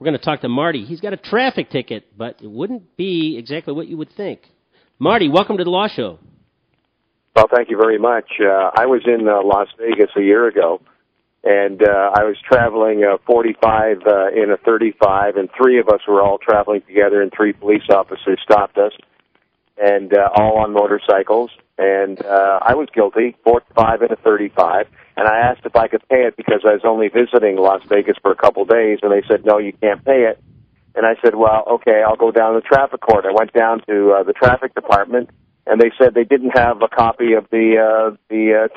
We're going to talk to Marty. He's got a traffic ticket, but it wouldn't be exactly what you would think. Marty, welcome to the Law Show. Well, thank you very much. I was in Las Vegas a year ago, and I was traveling 45 in a 35, and three of us were all traveling together, and three police officers stopped us, and all on motorcycles. And I was guilty, 45 in a 35, and I asked if I could pay it because I was only visiting Las Vegas for a couple days, and they said, no, you can't pay it. And I said, well, okay, I'll go down to the traffic court. I went down to the traffic department, and they said they didn't have a copy of the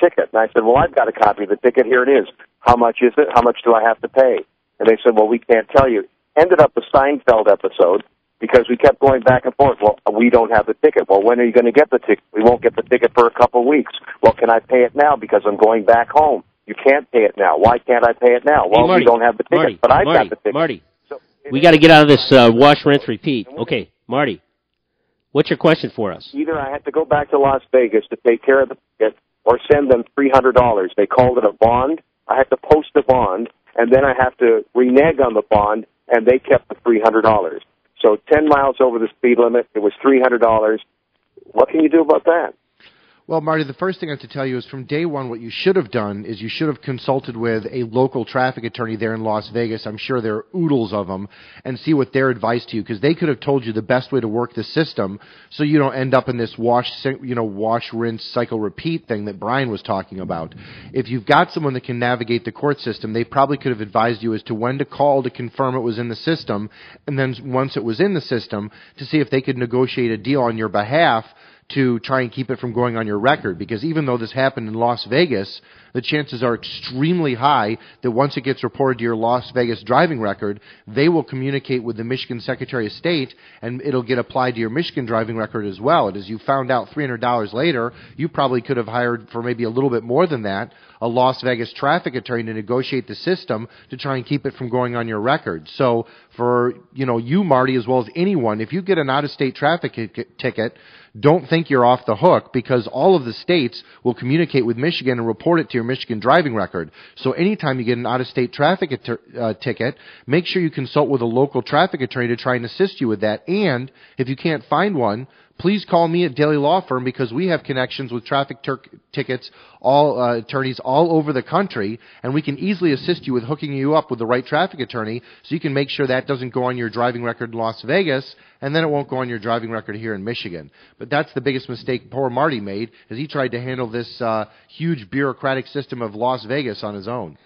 ticket. And I said, well, I've got a copy of the ticket. Here it is. How much is it? How much do I have to pay? And they said, well, we can't tell you. Ended up a Seinfeld episode because we kept going back and forth. Well, we don't have the ticket. Well, when are you going to get the ticket? We won't get the ticket for a couple of weeks. Well, can I pay it now because I'm going back home? You can't pay it now. Why can't I pay it now? Well, Marty, we don't have the ticket, but I've got the ticket. Marty, so we got to get out of this wash, rinse, repeat. Okay, Marty, what's your question for us? Either I have to go back to Las Vegas to take care of the ticket or send them $300. They called it a bond. I have to post a bond, and then I have to renege on the bond, and they kept the $300. So 10 miles over the speed limit, it was $300. What can you do about that? Well, Marty, the first thing I have to tell you is from day one, what you should have done is you should have consulted with a local traffic attorney there in Las Vegas. I'm sure there are oodles of them, and see what their advice to you, because they could have told you the best way to work the system so you don't end up in this wash, rinse, cycle, repeat thing that Brian was talking about. If you've got someone that can navigate the court system, they probably could have advised you as to when to call to confirm it was in the system, and then once it was in the system, to see if they could negotiate a deal on your behalf to try and keep it from going on your record. Because even though this happened in Las Vegas, the chances are extremely high that once it gets reported to your Las Vegas driving record, they will communicate with the Michigan Secretary of State, and it'll get applied to your Michigan driving record as well. And as you found out $300 later, you probably could have hired for maybe a little bit more than that a Las Vegas traffic attorney to negotiate the system to try and keep it from going on your record. So for you, Marty, as well as anyone, if you get an out-of-state traffic ticket, don't think you're off the hook, because all of the states will communicate with Michigan and report it to your Michigan driving record. So anytime you get an out-of-state traffic ticket, make sure you consult with a local traffic attorney to try and assist you with that. And if you can't find one, please call me at Daily Law Firm, because we have connections with traffic tickets, attorneys all over the country, and we can easily assist you with hooking you up with the right traffic attorney so you can make sure that doesn't go on your driving record in Las Vegas, and then it won't go on your driving record here in Michigan. But that's the biggest mistake poor Marty made, is he tried to handle this huge bureaucratic system of Las Vegas on his own.